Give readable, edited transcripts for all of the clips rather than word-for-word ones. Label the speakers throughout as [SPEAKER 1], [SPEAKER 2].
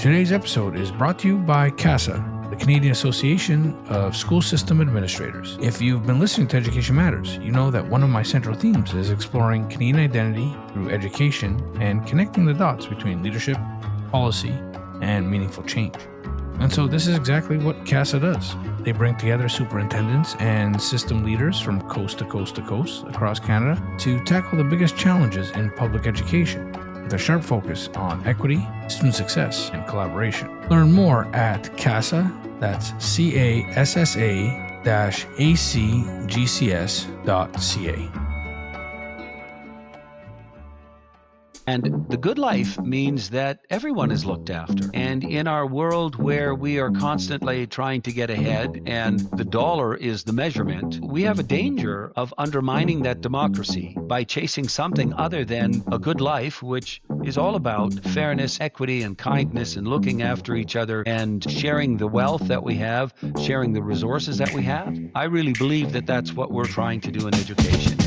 [SPEAKER 1] Today's episode is brought to you by CASSA, the Canadian Association of School System Administrators. If you've been listening to Education Matters, you know that one of my central themes is exploring Canadian identity through education and connecting the dots between leadership, policy, and meaningful change. And so this is exactly what CASSA does. They bring together superintendents and system leaders from coast to coast to coast across Canada to tackle the biggest challenges in public education, with a sharp focus on equity, student success, and collaboration. Learn more at CASSA, that's CASSA-ACGCS.ca.
[SPEAKER 2] And the good life means that everyone is looked after. And in our world where we are constantly trying to get ahead and the dollar is the measurement, we have a danger of undermining that democracy by chasing something other than a good life, which is all about fairness, equity, and kindness, and looking after each other and sharing the wealth that we have, sharing the resources that we have. I really believe that that's what we're trying to do in education.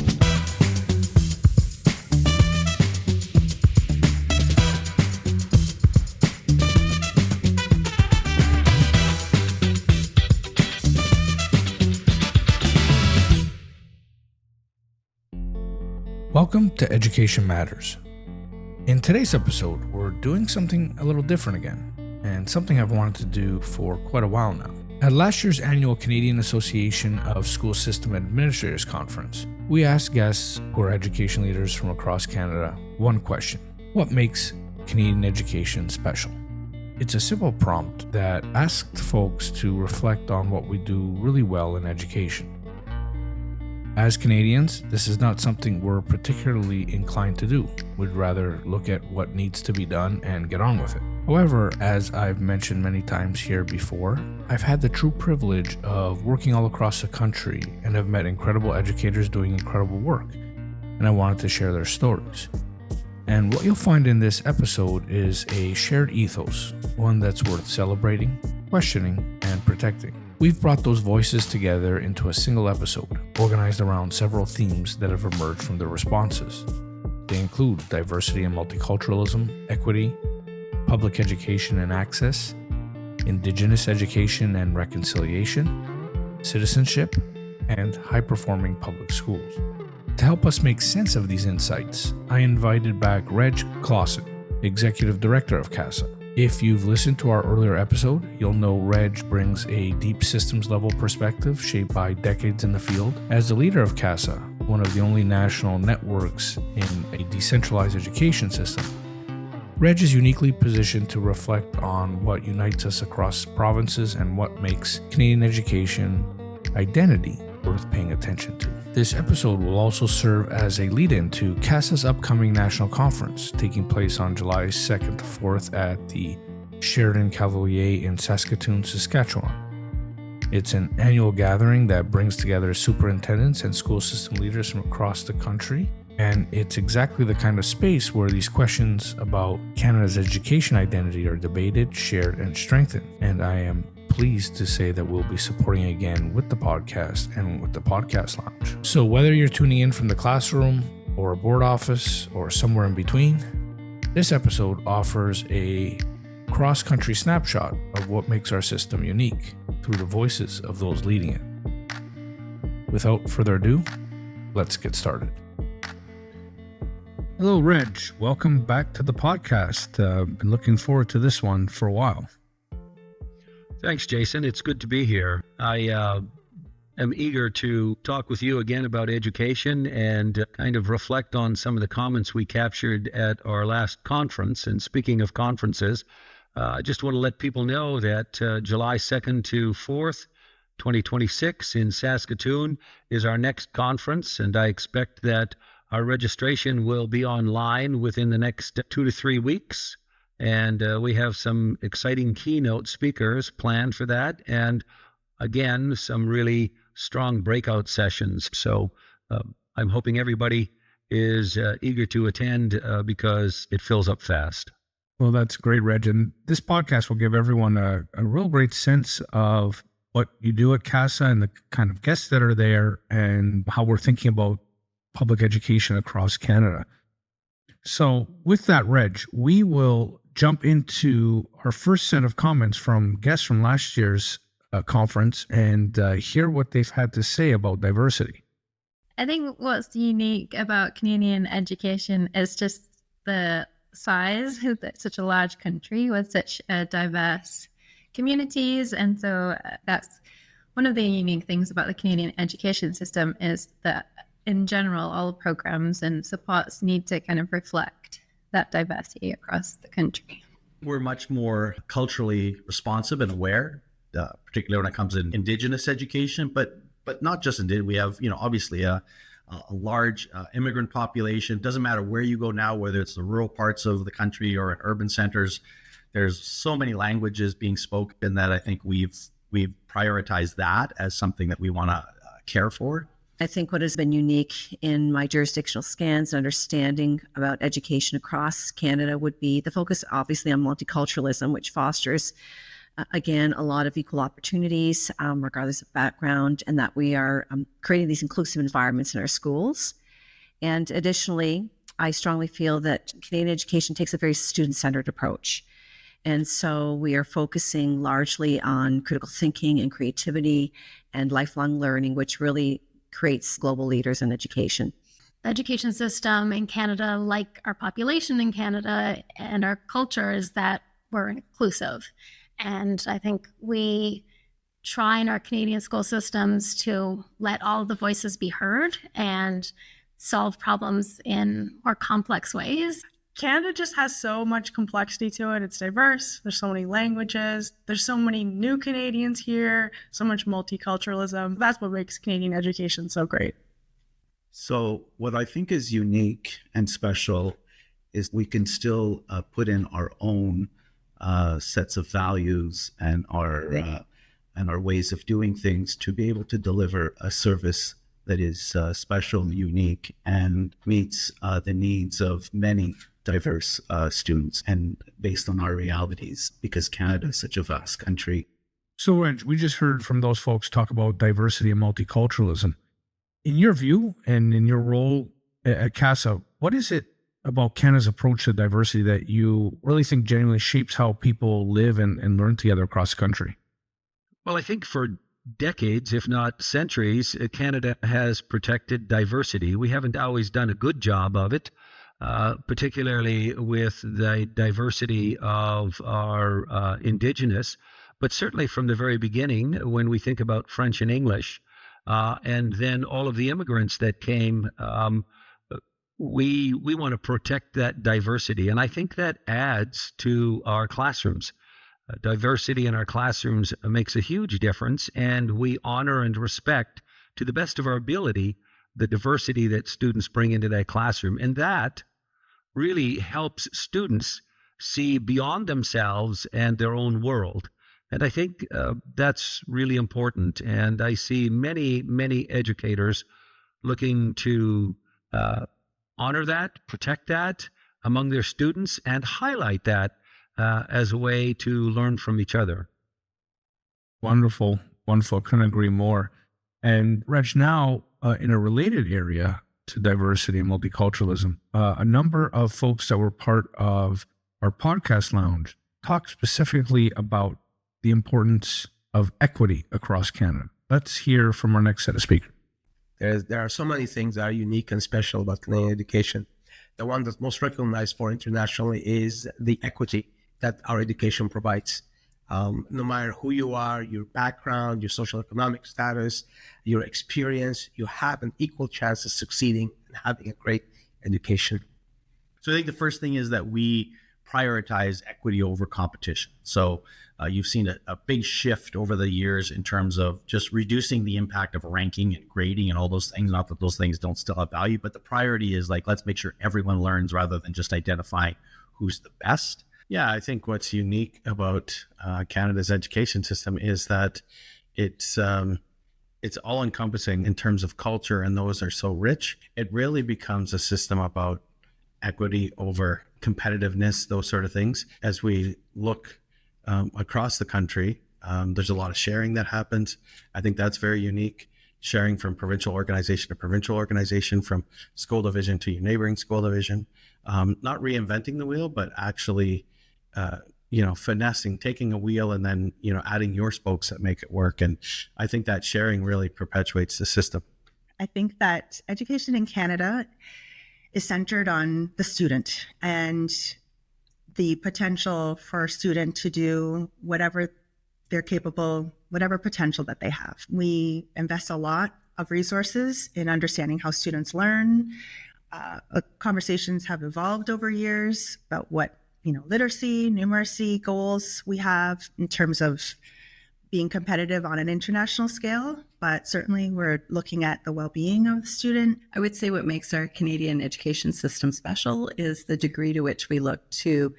[SPEAKER 1] Welcome to Education Matters. In today's episode, we're doing something a little different again, and something I've wanted to do for quite a while now. At last year's annual Canadian Association of School System Administrators Conference, we asked guests who are education leaders from across Canada one question: what makes Canadian education special? It's a simple prompt that asked folks to reflect on what we do really well in education. As Canadians, this is not something we're particularly inclined to do. We'd rather look at what needs to be done and get on with it. However, as I've mentioned many times here before, I've had the true privilege of working all across the country and have met incredible educators doing incredible work, and I wanted to share their stories. And what you'll find in this episode is a shared ethos, one that's worth celebrating, questioning, and protecting. We've brought those voices together into a single episode, organized around several themes that have emerged from the responses. They include diversity and multiculturalism, equity, public education and access, Indigenous education and reconciliation, citizenship, and high-performing public schools. To help us make sense of these insights, I invited back Reginald Klassen, Executive Director of CASSA. If you've listened to our earlier episode, you'll know Reg brings a deep systems-level perspective shaped by decades in the field. As the leader of CASSA, one of the only national networks in a decentralized education system, Reg is uniquely positioned to reflect on what unites us across provinces and what makes Canadian education identity worth paying attention to. This episode will also serve as a lead-in to CASSA's upcoming national conference, taking place on July 2nd to 4th at the Sheraton Cavalier in Saskatoon, Saskatchewan. It's an annual gathering that brings together superintendents and school system leaders from across the country, and it's exactly the kind of space where these questions about Canada's education identity are debated, shared, and strengthened. And I am pleased to say that we'll be supporting again with the podcast and with the podcast lounge. So whether you're tuning in from the classroom or a board office or somewhere in between, this episode offers a cross-country snapshot of what makes our system unique through the voices of those leading it. Without further ado, let's get started. Hello, Reg. Welcome back to the podcast. Been looking forward to this one for a while.
[SPEAKER 2] Thanks, Jason. It's good to be here. I am eager to talk with you again about education and kind of reflect on some of the comments we captured at our last conference. And speaking of conferences, I just want to let people know that July 2nd to 4th, 2026 in Saskatoon is our next conference, and I expect that our registration will be online within the next 2 to 3 weeks. And we have some exciting keynote speakers planned for that. And again, some really strong breakout sessions. So I'm hoping everybody is eager to attend because it fills up fast.
[SPEAKER 1] Well, that's great, Reg. And this podcast will give everyone a real great sense of what you do at CASSA and the kind of guests that are there and how we're thinking about public education across Canada. So with that, Reg, we will jump into our first set of comments from guests from last year's conference and hear what they've had to say about diversity.
[SPEAKER 3] I think what's unique about Canadian education is just the size. It's such a large country with such diverse communities. And so that's one of the unique things about the Canadian education system, is that in general, all programs and supports need to kind of reflect that diversity across the country.
[SPEAKER 4] We're much more culturally responsive and aware, particularly when it comes in Indigenous education, but not just Indigenous. We have, obviously a large immigrant population. Doesn't matter where you go now, whether it's the rural parts of the country or in urban centers, there's so many languages being spoken that I think we've prioritized that as something that we want to care for.
[SPEAKER 5] I think what has been unique in my jurisdictional scans and understanding about education across Canada would be the focus obviously on multiculturalism, which fosters, again, a lot of equal opportunities, regardless of background, and that we are creating these inclusive environments in our schools. And additionally, I strongly feel that Canadian education takes a very student-centered approach. And so we are focusing largely on critical thinking and creativity and lifelong learning, which really creates global leaders in education.
[SPEAKER 6] The education system in Canada, like our population in Canada and our culture, is that we're inclusive. And I think we try in our Canadian school systems to let all of the voices be heard and solve problems in more complex ways.
[SPEAKER 7] Canada just has so much complexity to it. It's diverse. There's so many languages. There's so many new Canadians here, so much multiculturalism. That's what makes Canadian education so great.
[SPEAKER 8] So what I think is unique and special is we can still put in our own sets of values and our ways of doing things to be able to deliver a service that is special, unique, and meets the needs of many diverse students and based on our realities, because Canada is such a vast country.
[SPEAKER 1] So, Reg, we just heard from those folks talk about diversity and multiculturalism. In your view and in your role at CASSA, what is it about Canada's approach to diversity that you really think genuinely shapes how people live and learn together across the country?
[SPEAKER 2] Well, I think for decades, if not centuries, Canada has protected diversity. We haven't always done a good job of it, particularly with the diversity of our Indigenous, but certainly from the very beginning, when we think about French and English, and then all of the immigrants that came, we want to protect that diversity. And I think that adds to our classrooms. Diversity in our classrooms makes a huge difference, and we honor and respect, to the best of our ability, the diversity that students bring into that classroom. And that really helps students see beyond themselves and their own world. And I think that's really important. And I see many, many educators looking to honor that, protect that among their students, and highlight that as a way to learn from each other.
[SPEAKER 1] Wonderful, wonderful. Couldn't agree more. And Reg, now in a related area to diversity and multiculturalism, a number of folks that were part of our podcast lounge talked specifically about the importance of equity across Canada. Let's hear from our next set of speakers.
[SPEAKER 9] There are so many things that are unique and special about Canadian education. The one that's most recognized for internationally is the equity that our education provides. No matter who you are, your background, your social economic status, your experience, you have an equal chance of succeeding and having a great education.
[SPEAKER 4] So I think the first thing is that we prioritize equity over competition. So you've seen a big shift over the years in terms of just reducing the impact of ranking and grading and all those things. Not that those things don't still have value, but the priority is like, let's make sure everyone learns rather than just identifying who's the best.
[SPEAKER 8] Yeah, I think what's unique about Canada's education system is that it's all-encompassing in terms of culture, and those are so rich. It really becomes a system about equity over competitiveness, those sort of things. As we look across the country, there's a lot of sharing that happens. I think that's very unique. Sharing from provincial organization to provincial organization, from school division to your neighboring school division. Not reinventing the wheel, but actually finessing, taking a wheel and then, adding your spokes that make it work. And I think that sharing really perpetuates the system.
[SPEAKER 10] I think that education in Canada is centered on the student and the potential for a student to do whatever they're capable, whatever potential that they have. We invest a lot of resources in understanding how students learn. Conversations have evolved over years about what, literacy, numeracy goals we have in terms of being competitive on an international scale, but certainly we're looking at the well-being of the student.
[SPEAKER 5] I would say what makes our Canadian education system special is the degree to which we look to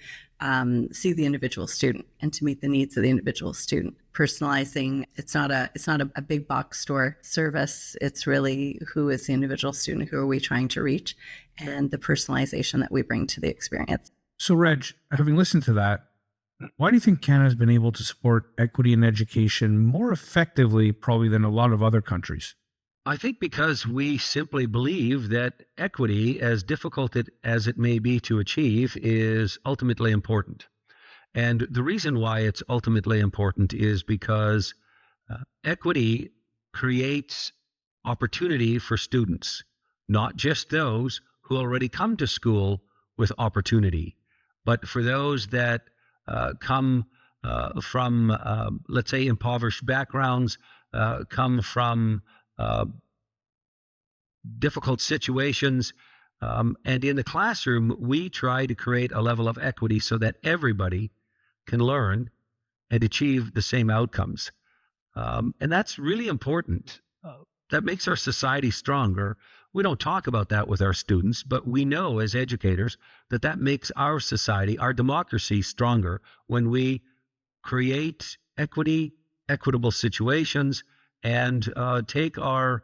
[SPEAKER 5] see the individual student and to meet the needs of the individual student. Personalizing, it's not a big box store service. It's really who is the individual student, who are we trying to reach, and the personalization that we bring to the experience.
[SPEAKER 1] So, Reg, having listened to that, why do you think Canada has been able to support equity in education more effectively, probably, than a lot of other countries?
[SPEAKER 2] I think because we simply believe that equity, as difficult as it may be to achieve, is ultimately important. And the reason why it's ultimately important is because equity creates opportunity for students, not just those who already come to school with opportunity, but for those that come from, let's say, impoverished backgrounds, come from difficult situations. And in the classroom, we try to create a level of equity so that everybody can learn and achieve the same outcomes. And that's really important. That makes our society stronger. We don't talk about that with our students, but we know as educators that makes our society, our democracy, stronger when we create equitable situations, and take our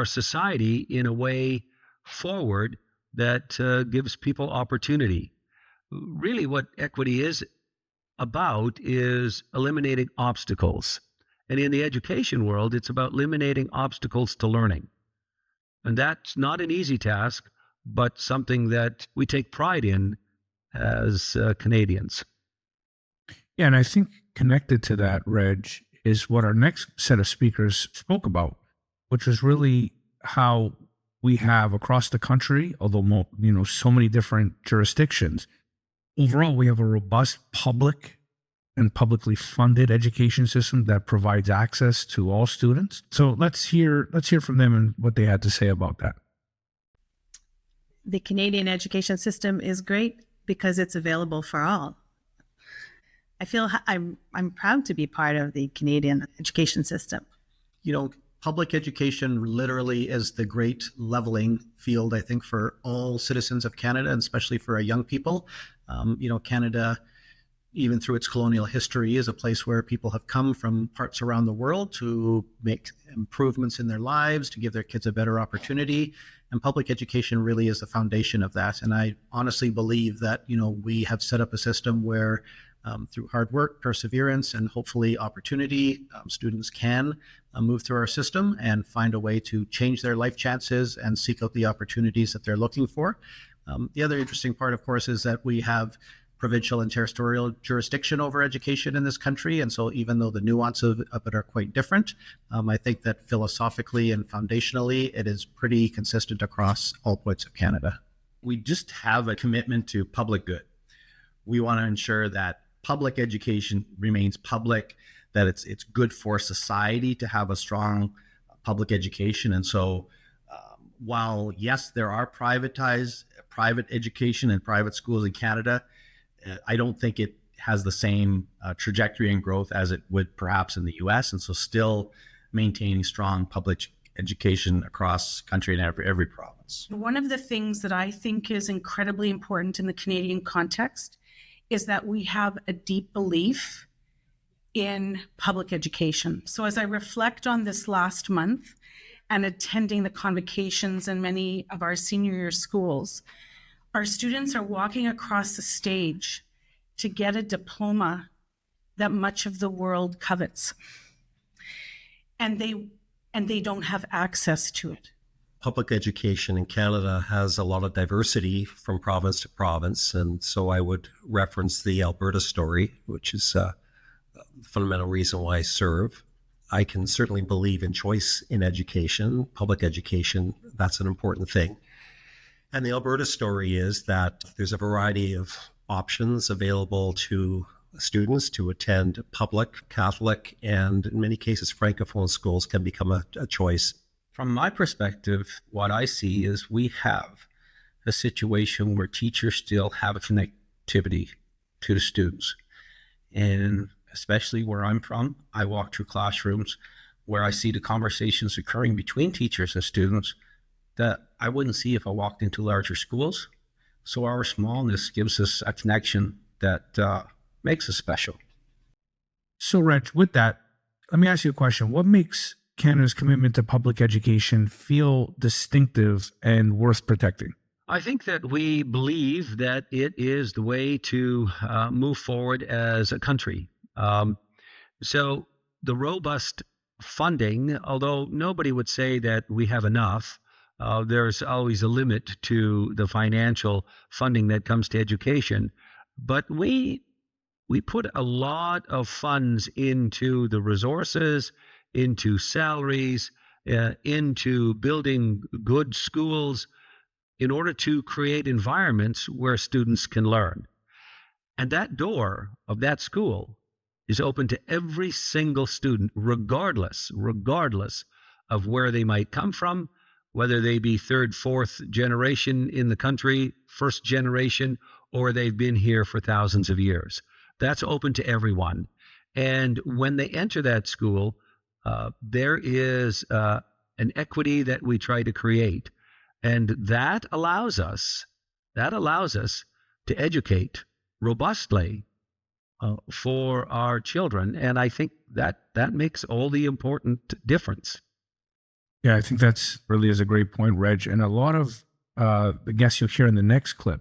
[SPEAKER 2] society in a way forward that gives people opportunity. Really, what equity is about is eliminating obstacles. And in the education world, it's about eliminating obstacles to learning. And that's not an easy task, but something that we take pride in as Canadians.
[SPEAKER 1] Yeah, and I think connected to that, Reg, is what our next set of speakers spoke about, which was really how we have across the country, although so many different jurisdictions, overall we have a robust public and publicly funded education system that provides access to all students. So let's hear from them and what they had to say about that.
[SPEAKER 11] The Canadian education system is great because it's available for all. I feel I'm proud to be part of the Canadian education system.
[SPEAKER 4] Public education literally is the great leveling field, I think, for all citizens of Canada, and especially for our young people. Canada, even through its colonial history, is a place where people have come from parts around the world to make improvements in their lives, to give their kids a better opportunity. And public education really is the foundation of that. And I honestly believe that, we have set up a system where through hard work, perseverance, and hopefully opportunity, students can move through our system and find a way to change their life chances and seek out the opportunities that they're looking for. The other interesting part, of course, is that we have provincial and territorial jurisdiction over education in this country. And so even though the nuances of it are quite different, I think that philosophically and foundationally, it is pretty consistent across all points of Canada. We just have a commitment to public good. We want to ensure that public education remains public, that it's good for society to have a strong public education. And so while, yes, there are private education and private schools in Canada, I don't think it has the same trajectory and growth as it would perhaps in the US. And so still maintaining strong public education across country and every province.
[SPEAKER 7] One of the things that I think is incredibly important in the Canadian context is that we have a deep belief in public education. So as I reflect on this last month and attending the convocations in many of our senior year schools, our students are walking across the stage to get a diploma that much of the world covets. And they don't have access to it.
[SPEAKER 12] public education in Canada has a lot of diversity from province to province. And so I would reference the Alberta story, which is the fundamental reason why I serve. I can certainly believe in choice in education, public education. That's an important thing. And the Alberta story is that there's a variety of options available to students to attend public, Catholic, and in many cases, Francophone schools can become a choice.
[SPEAKER 2] From my perspective, what I see is we have a situation where teachers still have a connectivity to the students. And especially where I'm from, I walk through classrooms where I see the conversations occurring between teachers and students that I wouldn't see if I walked into larger schools. So our smallness gives us a connection that makes us special.
[SPEAKER 1] So, Reg, with that, let me ask you a question. What makes Canada's commitment to public education feel distinctive and worth protecting?
[SPEAKER 2] I think that we believe that it is the way to move forward as a country. So the robust funding, although nobody would say that we have enough, there's always a limit to the financial funding that comes to education. But we put a lot of funds into the resources, into salaries, into building good schools in order to create environments where students can learn. And that door of that school is open to every single student, regardless of where they might come from, whether they be third, fourth generation in the country, first generation, or they've been here for thousands of years. That's open to everyone. And when they enter that school, there is an equity that we try to create. And that allows us to educate robustly for our children. And I think that makes all the important difference.
[SPEAKER 1] Yeah, I think that's really is a great point, Reg. And a lot of the guests you'll hear in the next clip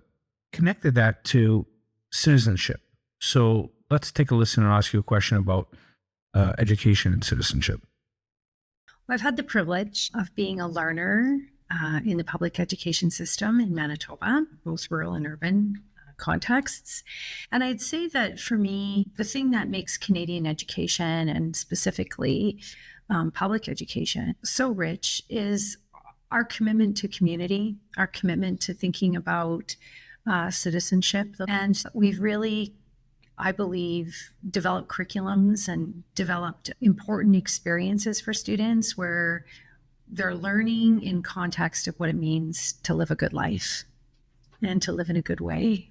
[SPEAKER 1] connected that to citizenship. So let's take a listen and ask you a question about education and citizenship.
[SPEAKER 13] Well, I've had the privilege of being a learner in the public education system in Manitoba, both rural and urban contexts. And I'd say that for me, the thing that makes Canadian education and specifically public education so rich is our commitment to community, our commitment to thinking about citizenship. And we've really, I believe, developed curriculums and developed important experiences for students where they're learning in context of what it means to live a good life and to live in a good way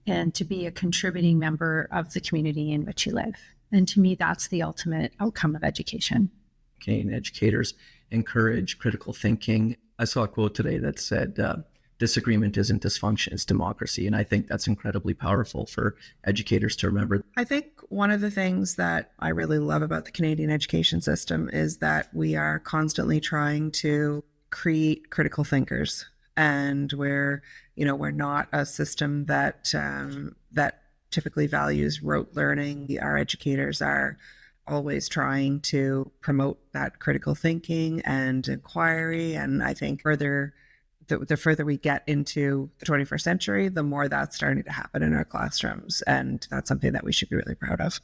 [SPEAKER 13] and to be a contributing member of the community in which you live. And to me, that's the ultimate outcome of education.
[SPEAKER 14] Canadian educators encourage critical thinking. I saw a quote today that said, disagreement isn't dysfunction, it's democracy. And I think that's incredibly powerful for educators to remember.
[SPEAKER 15] I think one of the things that I really love about the Canadian education system is that we are constantly trying to create critical thinkers. And we're not a system that typically values rote learning. Our educators are always trying to promote that critical thinking and inquiry. And I think the further we get into the 21st century, the more that's starting to happen in our classrooms. And that's something that we should be really proud of.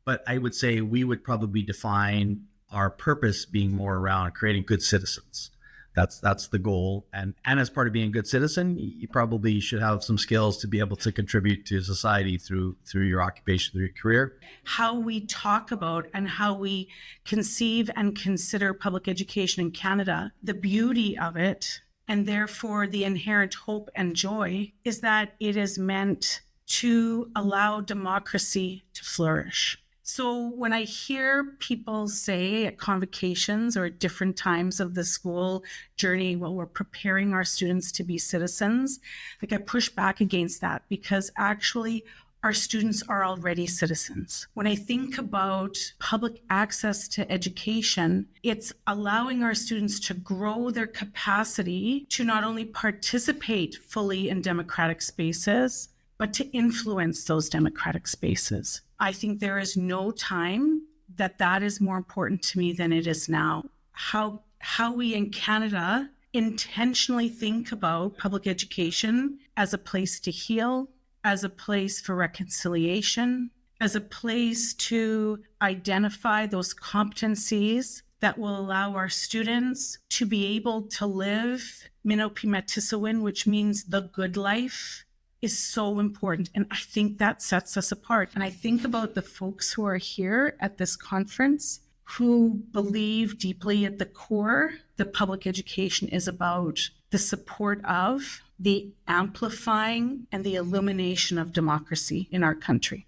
[SPEAKER 4] But I would say we would probably define our purpose being more around creating good citizens. That's the goal. And as part of being a good citizen, you probably should have some skills to be able to contribute to society through your occupation, through your career.
[SPEAKER 7] How we talk about and how we conceive and consider public education in Canada, the beauty of it, and therefore the inherent hope and joy, is that it is meant to allow democracy to flourish. So when I hear people say at convocations or at different times of the school journey, well, we're preparing our students to be citizens, like I push back against that because actually our students are already citizens. When I think about public access to education, it's allowing our students to grow their capacity to not only participate fully in democratic spaces, but to influence those democratic spaces. I think there is no time that is more important to me than it is now. How how we in Canada intentionally think about public education as a place to heal, as a place for reconciliation, as a place to identify those competencies that will allow our students to be able to live Minopi-Metisawin, which means the good life, is so important. And I think that sets us apart. And I think about the folks who are here at this conference who believe deeply at the core that public education is about the support of, the amplifying, and the illumination of democracy in our country.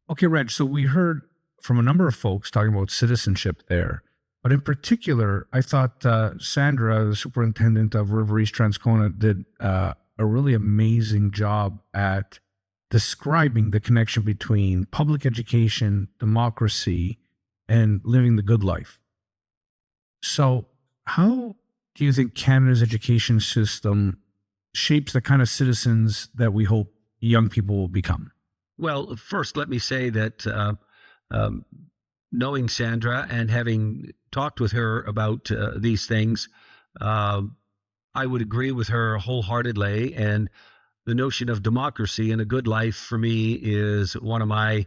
[SPEAKER 1] Okay, Reg, so we heard from a number of folks talking about citizenship there. But in particular, I thought Sandra, the superintendent of River East Transcona, did a really amazing job at describing the connection between public education, democracy, and living the good life. So how do you think Canada's education system shapes the kind of citizens that we hope young people will become?
[SPEAKER 2] Well, first, let me say that knowing Sandra and having talked with her about these things, I would agree with her wholeheartedly. And the notion of democracy and a good life for me is one of my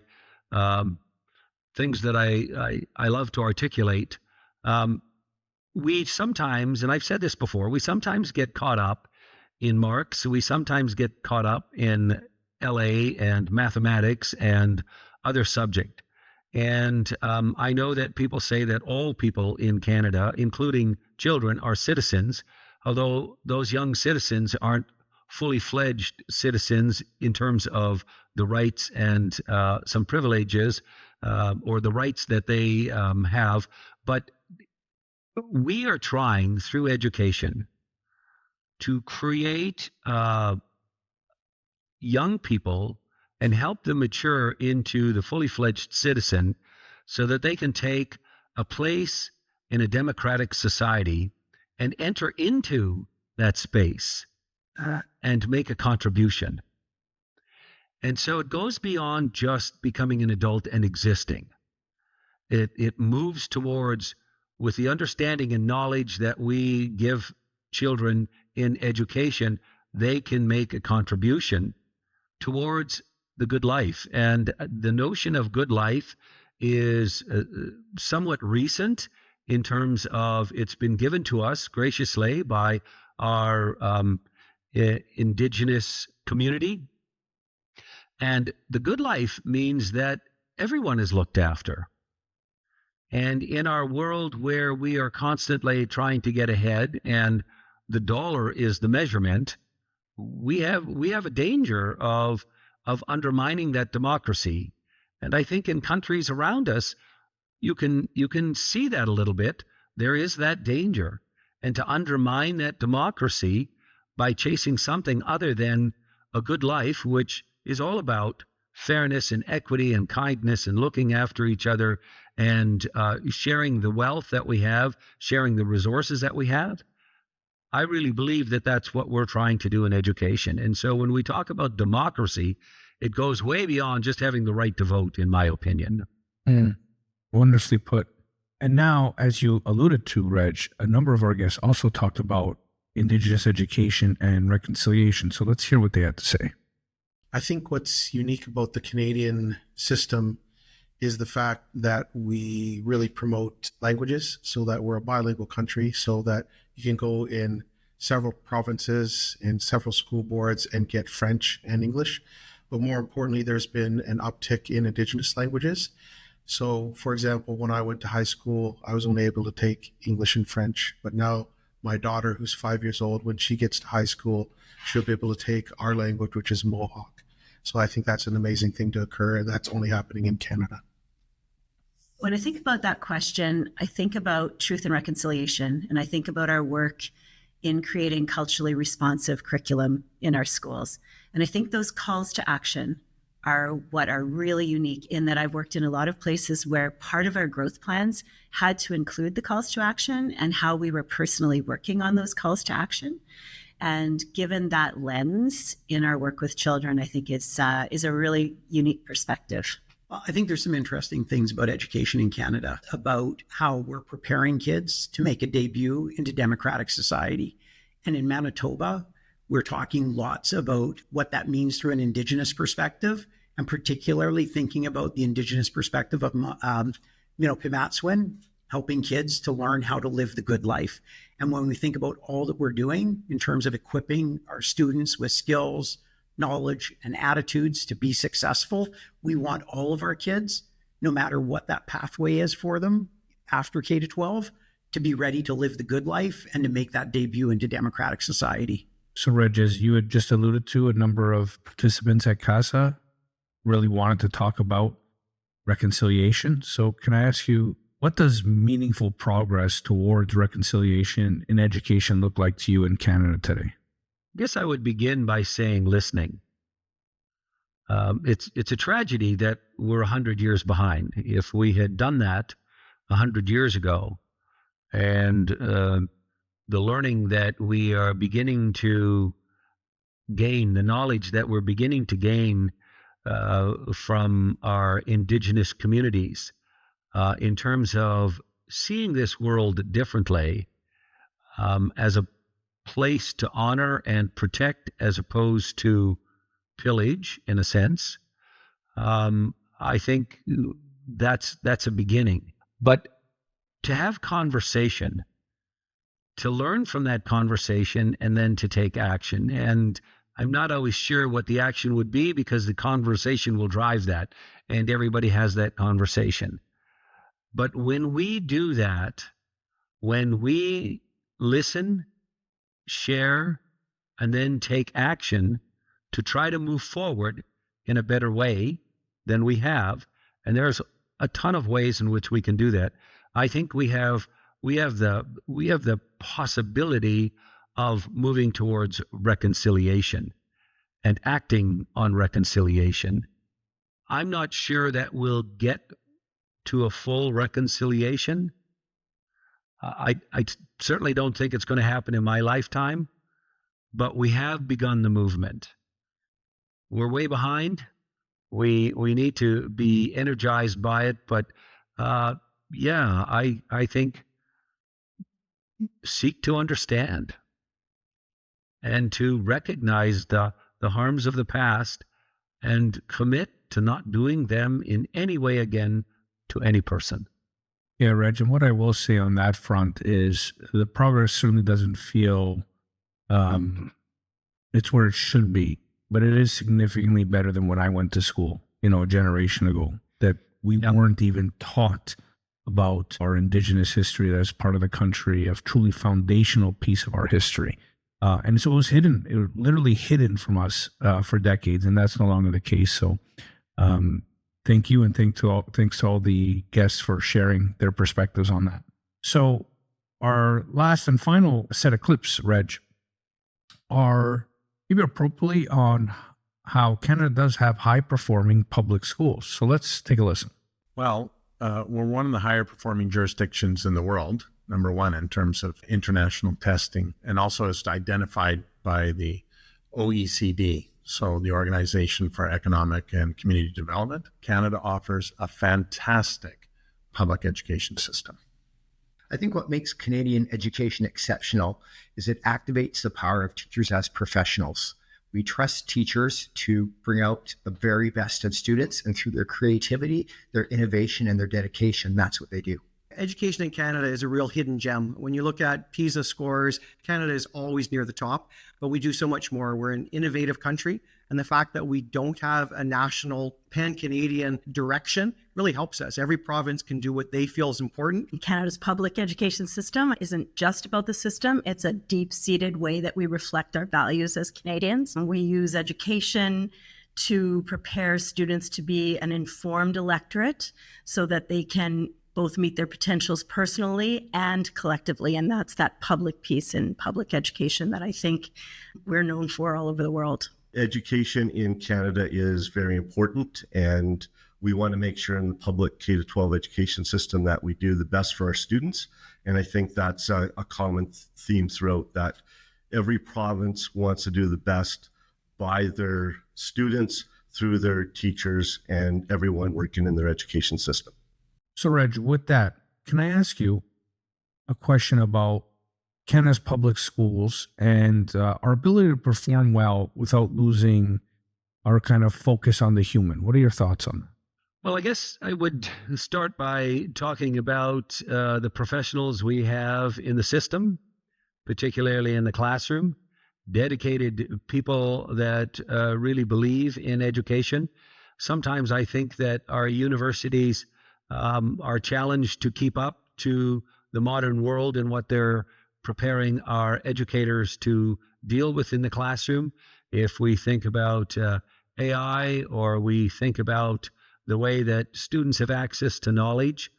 [SPEAKER 2] things that I love to articulate. We sometimes, and I've said this before, we sometimes get caught up in marks. We sometimes get caught up in LA and mathematics and other subject. And I know that people say that all people in Canada, including children, are citizens, although those young citizens aren't fully fledged citizens in terms of the rights and some privileges or the rights that they have. But we are trying through education to create young people and help them mature into the fully fledged citizen so that they can take a place in a democratic society and enter into that space and make a contribution. And so it goes beyond just becoming an adult and existing. It moves towards, with the understanding and knowledge that we give children in education, they can make a contribution towards the good life. And the notion of good life is somewhat recent in terms of it's been given to us graciously by our Indigenous community. And the good life means that everyone is looked after. And in our world where we are constantly trying to get ahead and the dollar is the measurement, we have a danger of undermining that democracy. And I think in countries around us, you can see that a little bit. There is that danger. And to undermine that democracy by chasing something other than a good life, which is all about fairness and equity and kindness and looking after each other and sharing the wealth that we have, sharing the resources that we have. I really believe that that's what we're trying to do in education. And so when we talk about democracy, it goes way beyond just having the right to vote, in my opinion.
[SPEAKER 1] Wonderfully put. And now, as you alluded to, Reg, a number of our guests also talked about Indigenous education and reconciliation. So let's hear what they had to say.
[SPEAKER 8] I think what's unique about the Canadian system is the fact that we really promote languages, so that we're a bilingual country, so that you can go in several provinces and several school boards and get French and English. But more importantly, there's been an uptick in Indigenous languages. So, for example, when I went to high school, I was only able to take English and French. But now my daughter, who's 5 years old, when she gets to high school, she'll be able to take our language, which is Mohawk. So I think that's an amazing thing to occur, and that's only happening in Canada.
[SPEAKER 5] When I think about that question, I think about truth and reconciliation, and I think about our work in creating culturally responsive curriculum in our schools. And I think those calls to action are what are really unique, in that I've worked in a lot of places where part of our growth plans had to include the calls to action and how we were personally working on those calls to action. And given that lens in our work with children, I think is a really unique perspective.
[SPEAKER 16] I think there's some interesting things about education in Canada, about how we're preparing kids to make a debut into democratic society. And in Manitoba, we're talking lots about what that means through an Indigenous perspective, and particularly thinking about the Indigenous perspective of, Pimatswin, helping kids to learn how to live the good life. And when we think about all that we're doing in terms of equipping our students with skills, knowledge, and attitudes to be successful, we want all of our kids, no matter what that pathway is for them after K to 12, to be ready to live the good life and to make that debut into democratic society.
[SPEAKER 1] So, Reg, as you had just alluded to, a number of participants at CASSA really wanted to talk about reconciliation. So can I ask you, what does meaningful progress towards reconciliation in education look like to you in Canada today?
[SPEAKER 2] I guess I would begin by saying listening. It's a tragedy that we're 100 years behind. If we had done that 100 years ago, and the learning that we are beginning to gain, the knowledge that we're beginning to gain from our Indigenous communities in terms of seeing this world differently, as a place to honor and protect as opposed to pillage, in a sense. I think that's a beginning. But to have conversation, to learn from that conversation, and then to take action. And I'm not always sure what the action would be, because the conversation will drive that, and everybody has that conversation. But when we do that, when we listen, share, and then take action to try to move forward in a better way than we have, and there's a ton of ways in which we can do that. I think we have the possibility of moving towards reconciliation and acting on reconciliation. I'm not sure that we'll get to a full reconciliation. I certainly don't think it's going to happen in my lifetime, but we have begun the movement. We're way behind. We need to be energized by it, but I think seek to understand and to recognize the harms of the past and commit to not doing them in any way again to any person.
[SPEAKER 1] Yeah, Reg, and what I will say on that front is the progress certainly doesn't feel it's where it should be, but it is significantly better than when I went to school, a generation ago, that we weren't even taught about our Indigenous history as part of the country, a truly foundational piece of our history. And so it was hidden. It was literally hidden from us for decades, and that's no longer the case. So thank you, and thanks to all the guests for sharing their perspectives on that. So our last and final set of clips, Reg, are maybe appropriately on how Canada does have high-performing public schools. So let's take a listen.
[SPEAKER 8] Well, we're one of the higher performing jurisdictions in the world, number one in terms of international testing, and also as identified by the OECD, so the Organization for Economic and Community Development. Canada offers a fantastic public education system.
[SPEAKER 17] I think what makes Canadian education exceptional is it activates the power of teachers as professionals. We trust teachers to bring out the very best of students, and through their creativity, their innovation, and their dedication, that's what they do.
[SPEAKER 18] Education in Canada is a real hidden gem. When you look at PISA scores, Canada is always near the top, but we do so much more. We're an innovative country, and the fact that we don't have a national pan-Canadian direction really helps us. Every province can do what they feel is important.
[SPEAKER 11] Canada's public education system isn't just about the system. It's a deep-seated way that we reflect our values as Canadians. And we use education to prepare students to be an informed electorate so that they can both meet their potentials personally and collectively. And that's that public piece in public education that I think we're known for all over the world.
[SPEAKER 19] Education in Canada is very important, and we want to make sure in the public K-12 education system that we do the best for our students. And I think that's a common theme throughout, that every province wants to do the best by their students through their teachers and everyone working in their education system.
[SPEAKER 1] So, Reg, with that, can I ask you a question about Canada's public schools and our ability to perform well without losing our kind of focus on the human? What are your thoughts on that?
[SPEAKER 2] Well, I guess I would start by talking about the professionals we have in the system, particularly in the classroom, dedicated people that really believe in education. Sometimes I think that our universities are challenged to keep up to the modern world and what they're preparing our educators to deal with in the classroom. If we think about AI, or we think about the way that students have access to knowledge,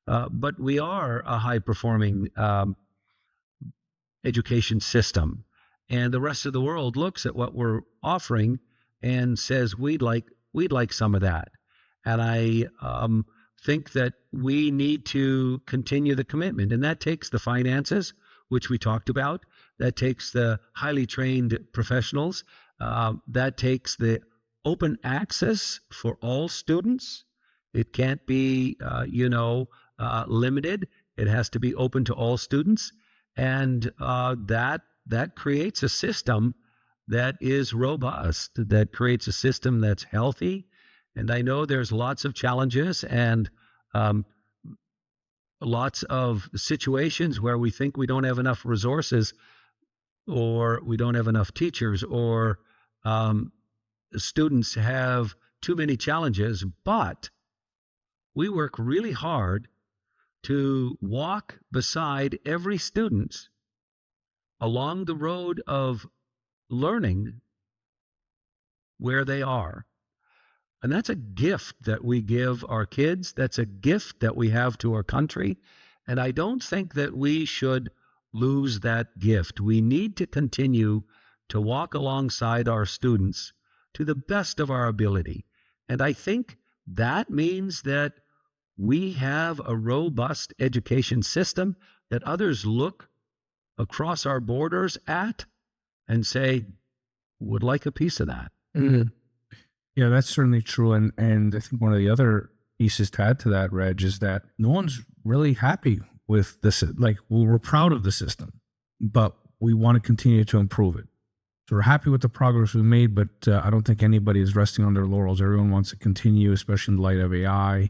[SPEAKER 2] but we are a high-performing education system. And the rest of the world looks at what we're offering and says, we'd like some of that. And I think that we need to continue the commitment, and that takes the finances, which we talked about. That takes the highly trained professionals. That takes the open access for all students. It can't be, limited. It has to be open to all students. And that creates a system that is robust, that creates a system that's healthy. And I know there's lots of challenges and lots of situations where we think we don't have enough resources, or we don't have enough teachers, or students have too many challenges, but we work really hard to walk beside every student along the road of learning where they are. And that's a gift that we give our kids. That's a gift that we have to our country. And I don't think that we should lose that gift. We need to continue to walk alongside our students to the best of our ability. And I think that means that we have a robust education system that others look across our borders at and say, would like a piece of that.
[SPEAKER 1] Mm-hmm. Yeah, that's certainly true. And I think one of the other pieces to add to that, Reg, is that no one's really happy with this. Like, we're proud of the system, but we want to continue to improve it. So we're happy with the progress we've made, but I don't think anybody is resting on their laurels. Everyone wants to continue, especially in light of AI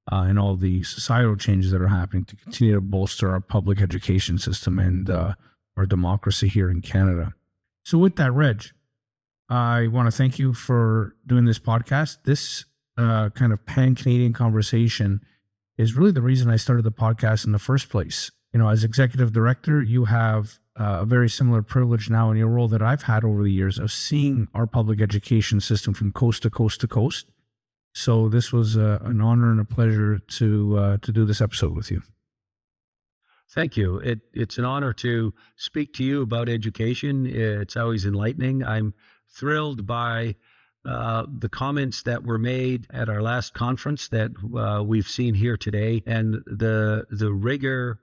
[SPEAKER 1] and all the societal changes that are happening, to continue to bolster our public education system and our democracy here in Canada. So with that, Reg, I want to thank you for doing this podcast. This kind of pan-Canadian conversation is really the reason I started the podcast in the first place. You know, as executive director, you have a very similar privilege now in your role that I've had over the years of seeing our public education system from coast to coast to coast. So this was an honor and a pleasure to do this episode with you.
[SPEAKER 2] Thank you. It's an honor to speak to you about education. It's always enlightening. I'm thrilled by the comments that were made at our last conference that we've seen here today, and the rigor,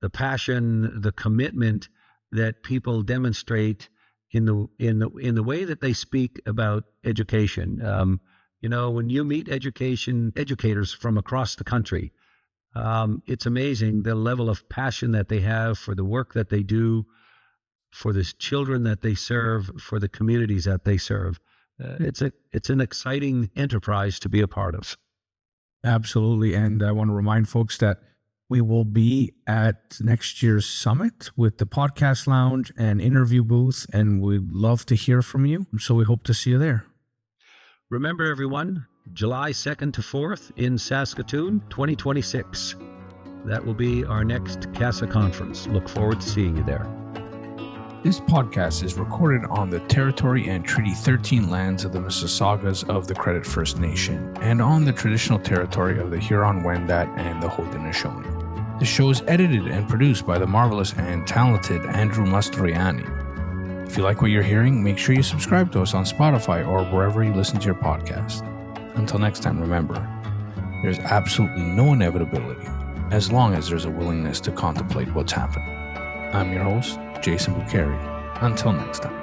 [SPEAKER 2] the passion, the commitment that people demonstrate in the way that they speak about education. When you meet educators from across the country, it's amazing the level of passion that they have for the work that they do, for the children that they serve, for the communities that they serve. It's an exciting enterprise to be a part of.
[SPEAKER 1] Absolutely. And I want to remind folks that we will be at next year's summit with the podcast lounge and interview booth, and we'd love to hear from you. So we hope to see you there.
[SPEAKER 2] Remember, everyone, July 2nd to 4th in Saskatoon, 2026. That will be our next CASSA conference. Look forward to seeing you there.
[SPEAKER 1] This podcast is recorded on the territory and Treaty 13 lands of the Mississaugas of the Credit First Nation and on the traditional territory of the Huron-Wendat and the Haudenosaunee. The show is edited and produced by the marvelous and talented Andrew Mastroianni. If you like what you're hearing, make sure you subscribe to us on Spotify or wherever you listen to your podcast. Until next time, remember, there's absolutely no inevitability as long as there's a willingness to contemplate what's happening. I'm your host, Jason Buccheri. Until next time.